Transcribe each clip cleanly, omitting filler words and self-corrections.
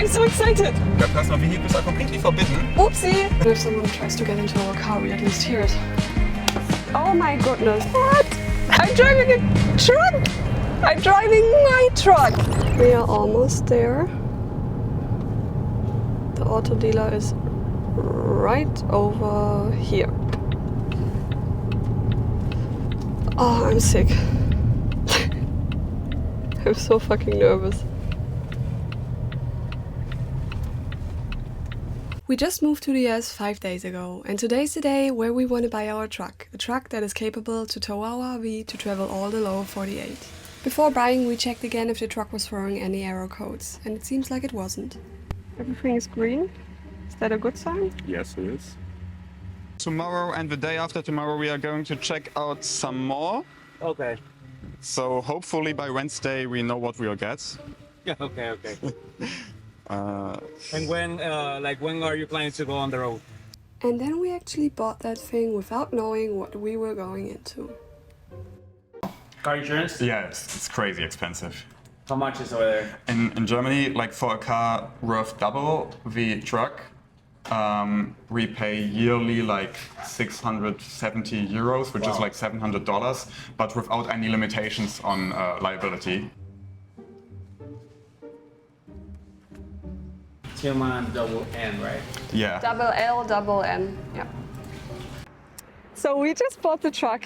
I'm so excited. Where personal vehicles are completely forbidden. Oopsie. If someone tries to get into our car, we at least hear it. Oh my goodness. What? I'm driving a truck. I'm driving my truck. We are almost there. The auto dealer is right over here. Oh, I'm sick. I'm so fucking nervous. We just moved to the US 5 days ago, and today's the day where we want to buy our truck. A truck that is capable to tow our RV to travel all the lower 48. Before buying, we checked again if the truck was throwing any error codes, and it seems like it wasn't. Everything is green. Is that a good sign? Yes, it is. Tomorrow and the day after tomorrow we are going to check out some more. Okay. So hopefully by Wednesday we know what we'll get. Yeah, okay. And when are you planning to go on the road? And then we actually bought that thing without knowing what we were going into. Car insurance? Yeah, it's crazy expensive. How much is over there? In Germany, like for a car worth double the truck, we pay yearly like 670 euros, which is like $700, but without any limitations on liability. Tillman double N, right? Yeah. Double L, double N, yeah. So we just bought the truck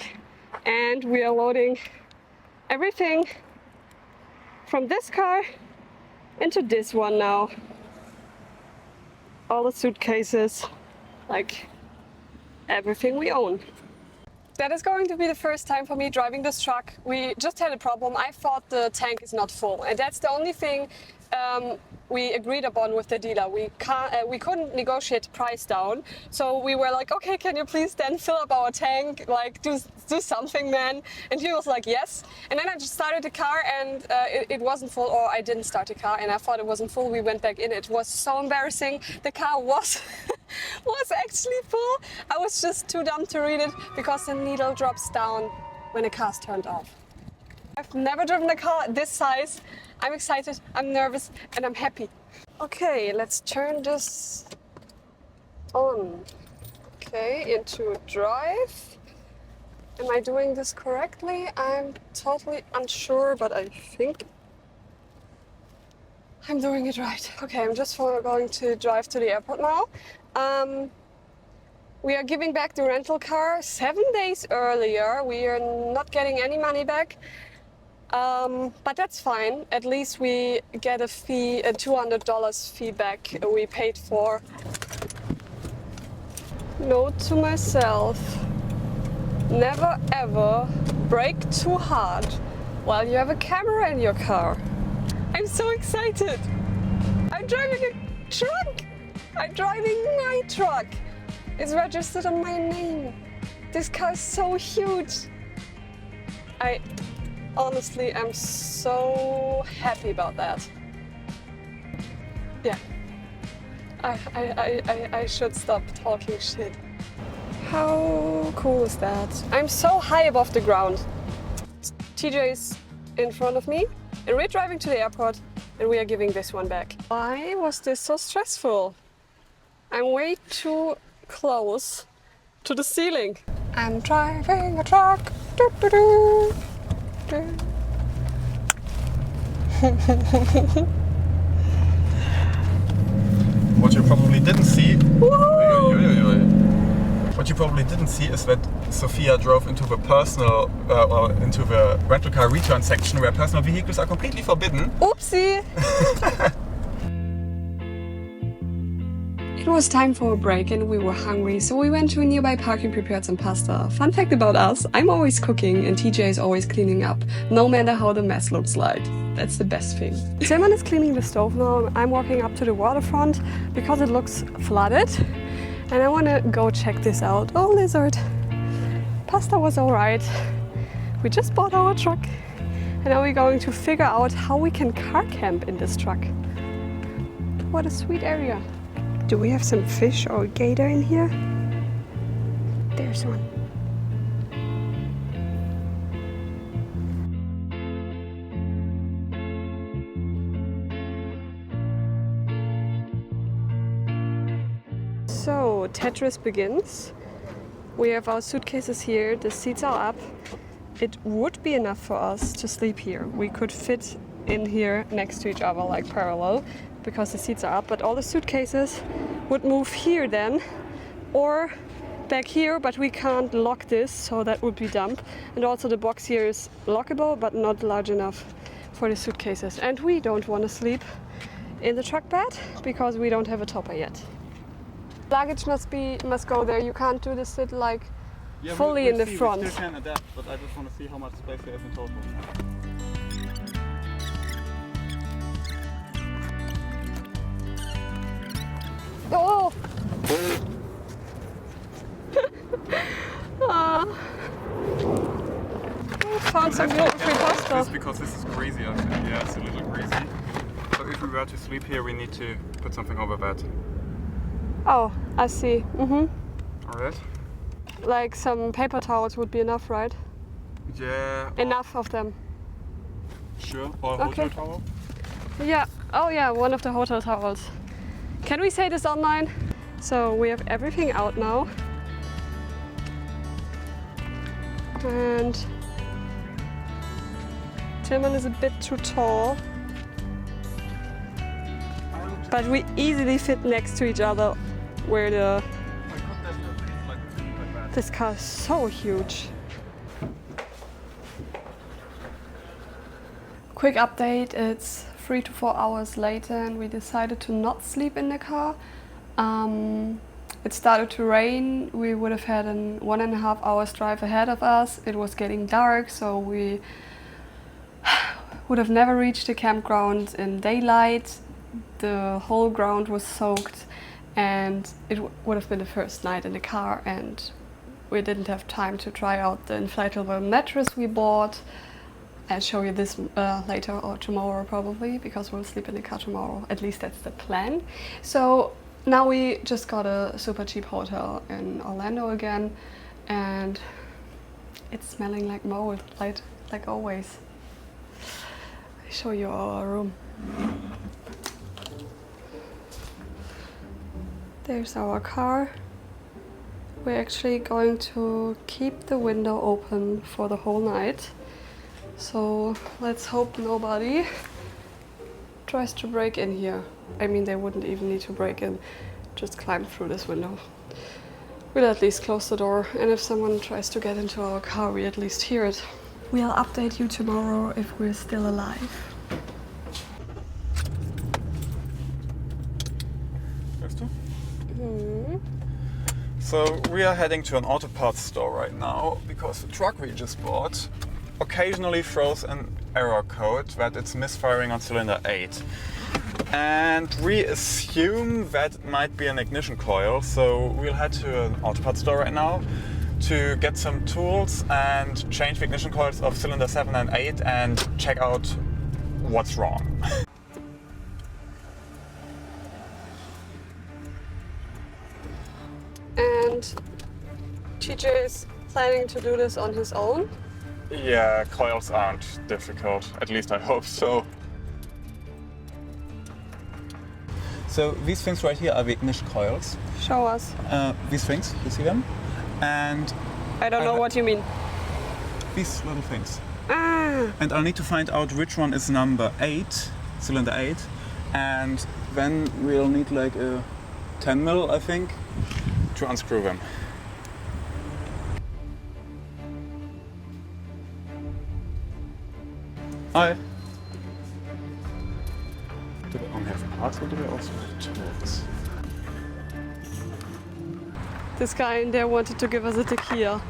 and we are loading everything from this car into this one now. All the suitcases, like everything we own. That is going to be the first time for me driving this truck. We just had a problem. I thought the tank is not full, and that's the only thing we agreed upon with the dealer. We couldn't negotiate price down, so we were like, okay, can you please then fill up our tank, like do something, man? And he was like, yes. And then I just started the car and it wasn't full, or I didn't start the car and I thought it wasn't full. We went back in. It was so embarrassing. The car was actually full. I was just too dumb to read it because the needle drops down when the car's turned off. I've never driven a car this size. I'm excited, I'm nervous, and I'm happy. Okay, let's turn this on. Okay, into drive. Am I doing this correctly? I'm totally unsure, but I think I'm doing it right. Okay, I'm just going to drive to the airport now. We are giving back the rental car 7 days earlier. We are not getting any money back. But that's fine. At least we get a fee, a $200 fee back we paid for. Note to myself, never ever brake too hard while you have a camera in your car. I'm so excited. I'm driving a truck. I'm driving my truck. It's registered on my name. This car is so huge. Honestly, I'm so happy about that. Yeah, I should stop talking shit. How cool is that? I'm so high above the ground. TJ is in front of me and we're driving to the airport and we are giving this one back. Why was this so stressful? I'm way too close to the ceiling. I'm driving a truck. Doo-doo-doo. What you probably didn't see. What you probably didn't see is that Sophia drove into the into the rental car return section where personal vehicles are completely forbidden. Oopsie! It was time for a break and we were hungry, so we went to a nearby park and prepared some pasta. Fun fact about us, I'm always cooking and TJ is always cleaning up, no matter how the mess looks like. That's the best thing. Simon is cleaning the stove now. I'm walking up to the waterfront because it looks flooded and I want to go check this out. Oh, lizard. Pasta was alright. We just bought our truck and now we're going to figure out how we can car camp in this truck. What a sweet area. Do we have some fish or gator in here? There's one. So, Tetris begins. We have our suitcases here, the seats are up. It would be enough for us to sleep here. We could fit in here next to each other, like parallel, because the seats are up, but all the suitcases would move here then, or back here, but we can't lock this, so that would be dumb. And also the box here is lockable, but not large enough for the suitcases. And we don't want to sleep in the truck bed, because we don't have a topper yet. Luggage must go there. You can't do this sit like fully in the front. We still can adapt, but I just want to see how much space we have in total. Oh! Found some gluten-free pasta. This because this is crazy, I think. Yeah, it's a little crazy. So if we were to sleep here, we need to put something over bed. Oh, I see. All right. Like some paper towels would be enough, right? Yeah. Enough of them. Sure. Or a Okay. hotel towel. Yeah. Oh yeah, one of the hotel towels. Can we say this online? So we have everything out now. And Tillman is a bit too tall. But we easily fit next to each other where the this car is so huge. Quick update, it's 3 to 4 hours later and we decided to not sleep in the car. It started to rain, we would have had an 1.5 hours drive ahead of us. It was getting dark, so we would have never reached the campground in daylight. The whole ground was soaked and it would have been the first night in the car, and we didn't have time to try out the inflatable mattress we bought. I'll show you this later or tomorrow probably, because we'll sleep in the car tomorrow. At least that's the plan. So now we just got a super cheap hotel in Orlando again, and it's smelling like mold, like always. I'll show you our room. There's our car. We're actually going to keep the window open for the whole night. So let's hope nobody tries to break in here. I mean, they wouldn't even need to break in, just climb through this window. We'll at least close the door, and if someone tries to get into our car, we at least hear it. We'll update you tomorrow if we're still alive. So we are heading to an auto parts store right now because the truck we just bought occasionally throws an error code that it's misfiring on cylinder 8. And we assume that it might be an ignition coil, so we'll head to an auto parts store right now to get some tools and change the ignition coils of cylinder 7 and 8 and check out what's wrong. And TJ is planning to do this on his own. Yeah, coils aren't difficult, at least I hope so. So these things right here are the ignition coils. Show us. These things, you see them? And I don't know what you mean. these little things. Ah, And I'll need to find out which one is number 8, cylinder 8. And then we'll need like a 10 mil, I think, to unscrew them. Hi. Do they only have parts or do they also have tools? this guy in there wanted to give us a tequila.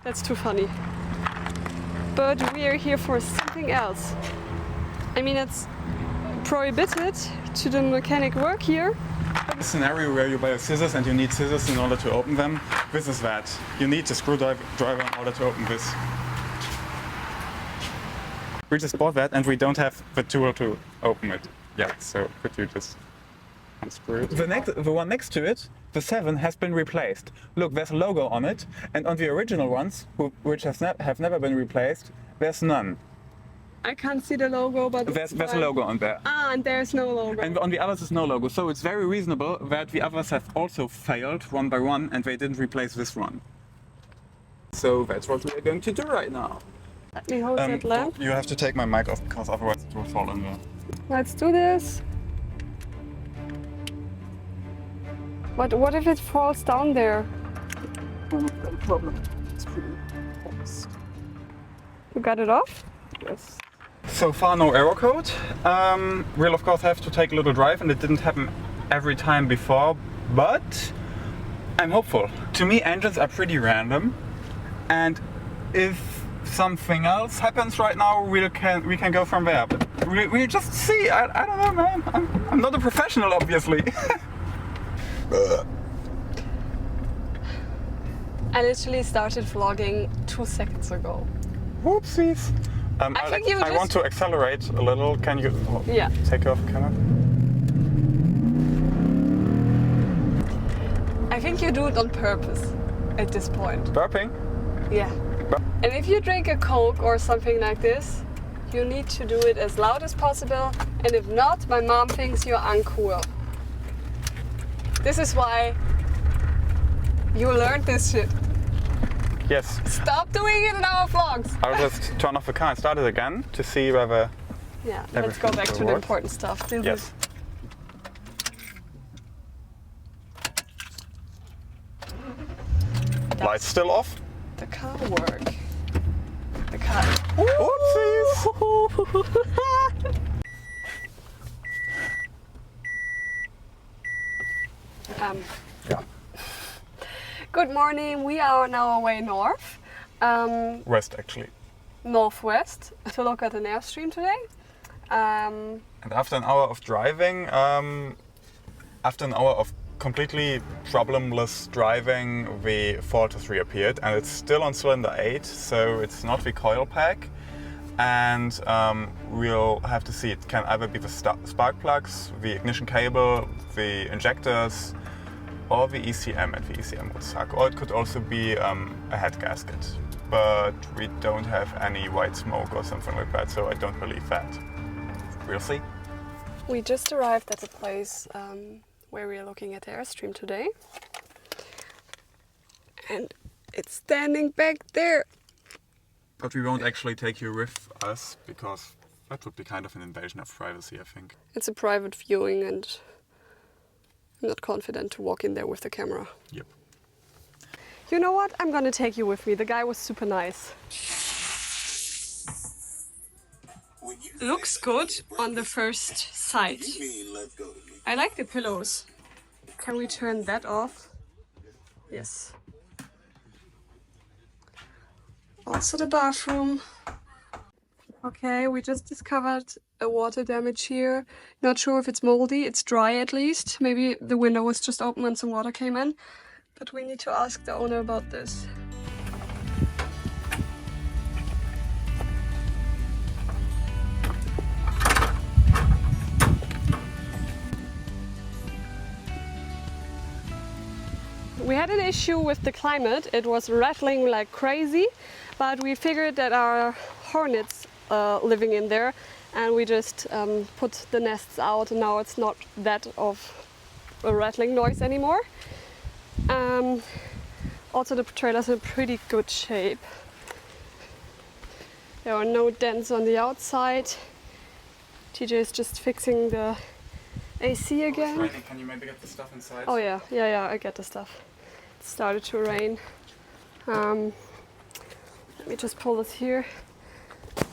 That's too funny. But we are here for something else. I mean, it's prohibited to do mechanic work here. A scenario where you buy scissors and you need scissors in order to open them. This is that. You need a screwdriver in order to open this. We just bought that and we don't have the tool to open it yet, so could you just unscrew it? The one next to it, the 7, has been replaced. Look, there's a logo on it, and on the original ones, which have never been replaced, there's none. I can't see the logo, but There's a logo on there. Ah, and there's no logo. And on the others is no logo, so it's very reasonable that the others have also failed one by one and they didn't replace this one. So that's what we're going to do right now. Let me hold that lamp. You have to take my mic off because otherwise it will fall in there. Let's do this. But what if it falls down there? No problem. It's pretty fast. You got it off? Yes. So far no error code. We'll of course have to take a little drive and it didn't happen every time before, but I'm hopeful. To me engines are pretty random, and if something else happens right now we can go from there. But we'll just see. I don't know, man. I'm not a professional obviously. I literally started vlogging 2 seconds ago. Whoopsies. I want to accelerate a little. Can you take off the camera? I think you do it on purpose at this point. Burping? Yeah. And if you drink a Coke or something like this, you need to do it as loud as possible. And if not, my mom thinks you're uncool. This is why you learned this shit. Yes. Stop doing it in our vlogs. I'll just turn off the car and start it again to see whether. Yeah, let's go back to the important stuff. Yes. Lights still off? The car work. The car. Oopsies! Yeah. Good morning. We are on our way north. West actually. Northwest to look at an Airstream today. And after an hour of driving, after an hour of completely problemless driving, the fault has reappeared, and it's still on cylinder 8, so it's not the coil pack. And we'll have to see. It can either be the spark plugs, the ignition cable, the injectors, or the ECM, and the ECM would suck. Or it could also be a head gasket. But we don't have any white smoke or something like that, so I don't believe that. We'll see. We just arrived at the place where we are looking at the Airstream today. And it's standing back there. But we won't actually take you with us, because that would be kind of an invasion of privacy, I think. It's a private viewing and I'm not confident to walk in there with the camera. Yep. You know what? I'm gonna take you with me. The guy was super nice. Looks good on the first sight. I like the pillows. Can we turn that off? Yes. Also the bathroom. Okay, we just discovered a water damage here. Not sure if it's moldy. It's dry at least. Maybe the window was just open and some water came in. But we need to ask the owner about this. We had an issue with the climate. It was rattling like crazy, but we figured that our hornets living in there, and we just put the nests out, and now it's not that of a rattling noise anymore. Also the trailer's in pretty good shape. There are no dents on the outside. TJ is just fixing the AC again. Can you maybe get the stuff inside? Oh yeah, I get the stuff. It started to rain. Let me just pull this here.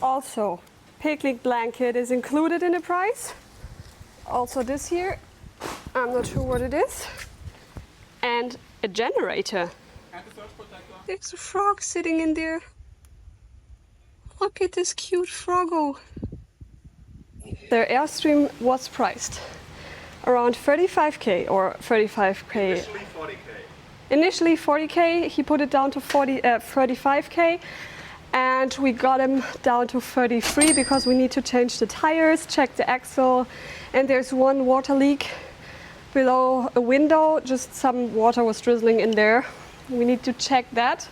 Also, picnic blanket is included in the price. Also this here, I'm not sure what it is. And a generator. And the surge protector. There's a frog sitting in there. Look at this cute froggo. The Airstream was priced around 35k or 35k. Initially 40k. Initially 40k, he put it down to 35k, and we got him down to 33 because we need to change the tires, check the axle, and there's one water leak below a window. Just some water was drizzling in there. We need to check that.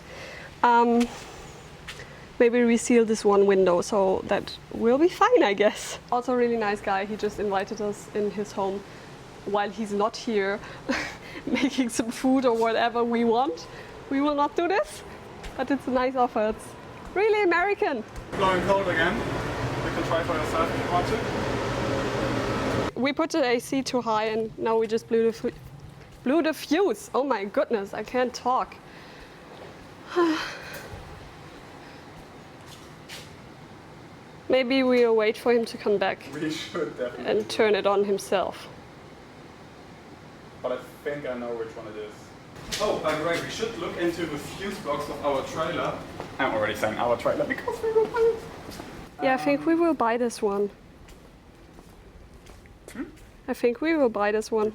maybe reseal this one window, so that will be fine, I guess. Also a really nice guy, he just invited us in his home while he's not here, making some food or whatever we want. We will not do this, but it's a nice offer. It's really American. Blowing cold again. You can try for yourself if you want to. We put the AC too high and now we just blew the fuse. Oh my goodness, I can't talk. Maybe we'll wait for him to come back We should definitely. and turn it on himself. But I think I know which one it is. Oh, by the way, we should look into the fuse box of our trailer. I'm already saying our trailer because we will buy it. Yeah, I think we will buy this one. I think we will buy this one.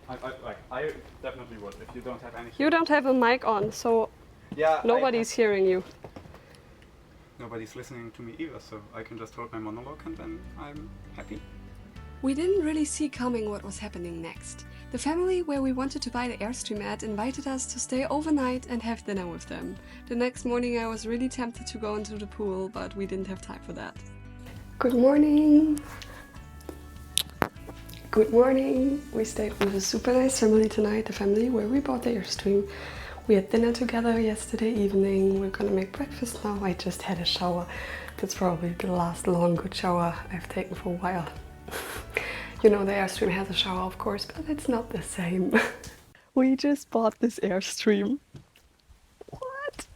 I definitely would if you don't have anything. You don't have a mic on, so Yeah. nobody's hearing you. Nobody's listening to me either, so I can just hold my monologue and then I'm happy. We didn't really see coming what was happening next. The family where we wanted to buy the Airstream at invited us to stay overnight and have dinner with them. The next morning I was really tempted to go into the pool, but we didn't have time for that. Good morning! Good morning! We stayed with a super nice family tonight, the family where we bought the Airstream. We had dinner together yesterday evening. We're gonna make breakfast now. I just had a shower. That's probably the last long good shower I've taken for a while. You know, the Airstream has a shower, of course, but it's not the same. We just bought this Airstream. What?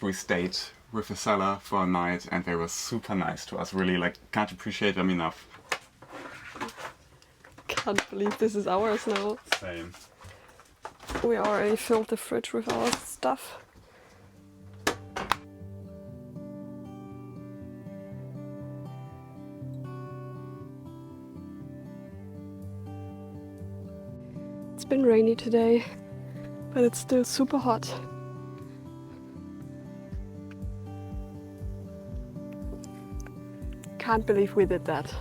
We stayed with the seller for a night and they were super nice to us. Really, like, can't appreciate them enough. Can't believe this is ours now. Same. We already filled the fridge with our stuff. It's been rainy today, but it's still super hot. Can't believe we did that.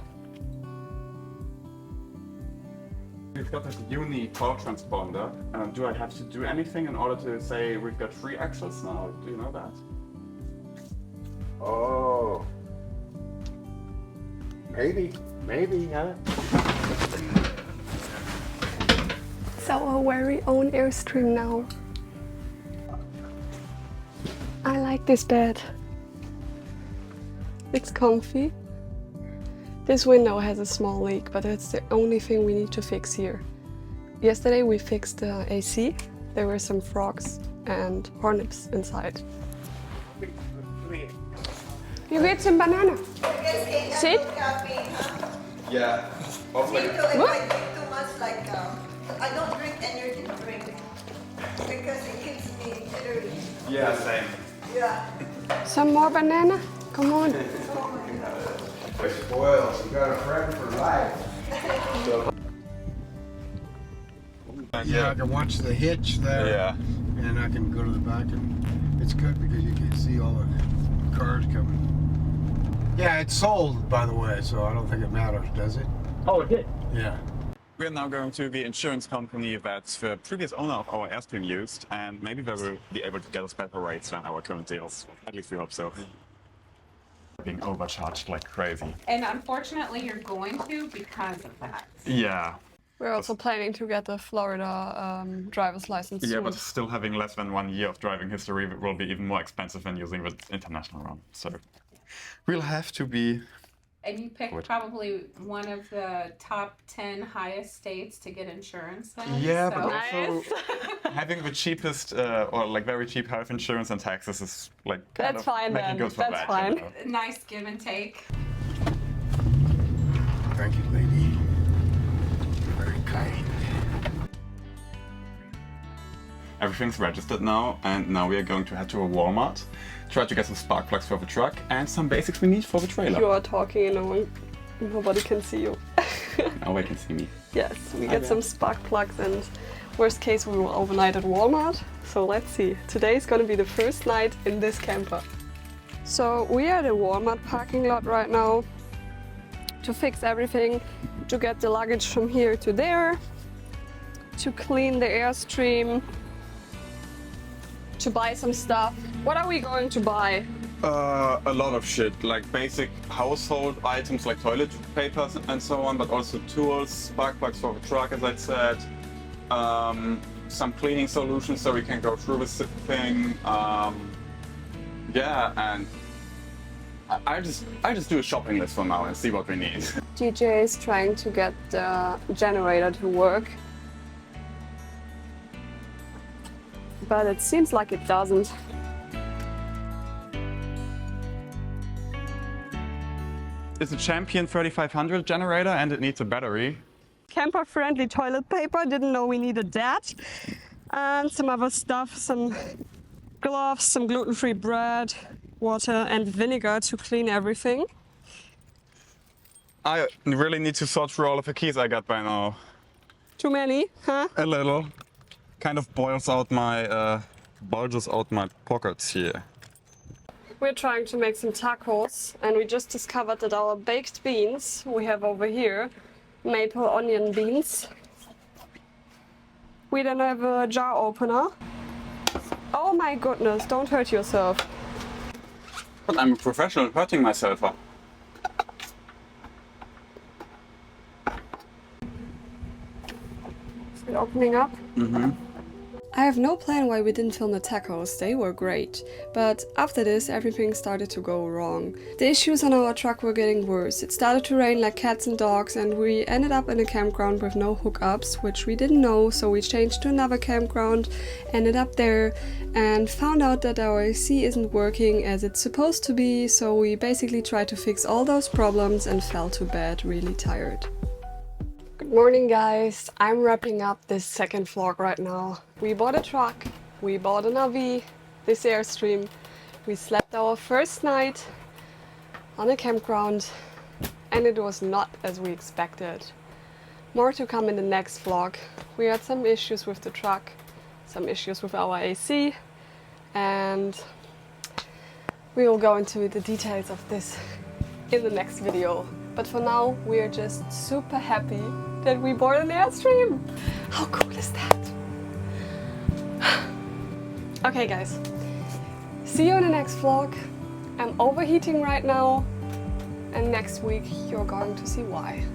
We've got this uni power transponder. Do I have to do anything in order to say we've got 3 axles now? Do you know that? Oh. Maybe, huh? It's our very own Airstream now. I like this bed. It's comfy. This window has a small leak, but that's the only thing we need to fix here. Yesterday we fixed the AC. There were some frogs and hornets inside. You get some banana. Sit. Yeah. Too much like I don't drink energy drink because it keeps me jittery. Yeah, same. Yeah. Some more banana? Come on. We're spoiled. You got a friend for life. Yeah, I can watch the hitch there. Yeah. And I can go to the back, and it's good because you can see all the cars coming. Yeah, it's sold, by the way, so I don't think it matters, does it? Oh, it did. Yeah. We're now going to the insurance company that the previous owner of our Airstream used, and maybe they will be able to get us better rates than our current deals. At least we hope so. Being overcharged like crazy. And unfortunately, you're going to because of that. Yeah. We're also planning to get the Florida driver's license Yeah, soon. but still having less than 1 year of driving history will be even more expensive than using the international one. So we'll have to be. And you picked Good. probably one of the top 10 highest states to get insurance in. Yeah, so. but also having the cheapest or like very cheap health insurance and taxes is like kind That's of fine making then. good for That's that, fine. You know? Nice give and take. Thank you, lady. You're very kind. Everything's registered now, and now we are going to head to a Walmart, try to get some spark plugs for the truck and some basics we need for the trailer. You are talking and nobody can see you. Now they can see me. Yes, we get some spark plugs and worst case we will overnight at Walmart. So let's see. Today is gonna be the first night in this camper. So we are at the Walmart parking lot right now to fix everything, to get the luggage from here to there, to clean the Airstream, to buy some stuff. What are we going to buy? A lot of shit, like basic household items like toilet papers and so on, but also tools, spark plugs for the truck, as I said. Some cleaning solutions so we can go through this thing. Yeah, and I just do a shopping list for now and see what we need. DJ is trying to get the generator to work, but it seems like it doesn't. It's a Champion 3500 generator and it needs a battery. Camper-friendly toilet paper, didn't know we needed that. And some other stuff, some gloves, some gluten-free bread, water and vinegar to clean everything. I really need to sort through all of the keys I got by now. Too many, huh? A little. Kind of bulges out my pockets here. We're trying to make some tacos and we just discovered that our baked beans we have over here, maple onion beans. We don't have a jar opener. Oh my goodness, don't hurt yourself. But I'm a professional at hurting myself. Is it opening up? Mm-hmm. I have no plan why we didn't film the tacos, they were great. But after this, everything started to go wrong. The issues on our truck were getting worse. It started to rain like cats and dogs and we ended up in a campground with no hookups, which we didn't know, so we changed to another campground, ended up there and found out that our AC isn't working as it's supposed to be, so we basically tried to fix all those problems and fell to bed really tired. Good morning guys, I'm wrapping up this second vlog right now. We bought a truck, we bought an RV, this Airstream. We slept our first night on a campground and it was not as we expected. More to come in the next vlog. We had some issues with the truck, some issues with our AC, and we will go into the details of this in the next video. But for now, we are just super happy that we bought an Airstream. How cool is that? Okay guys, see you in the next vlog. I'm overheating right now and next week you're going to see why.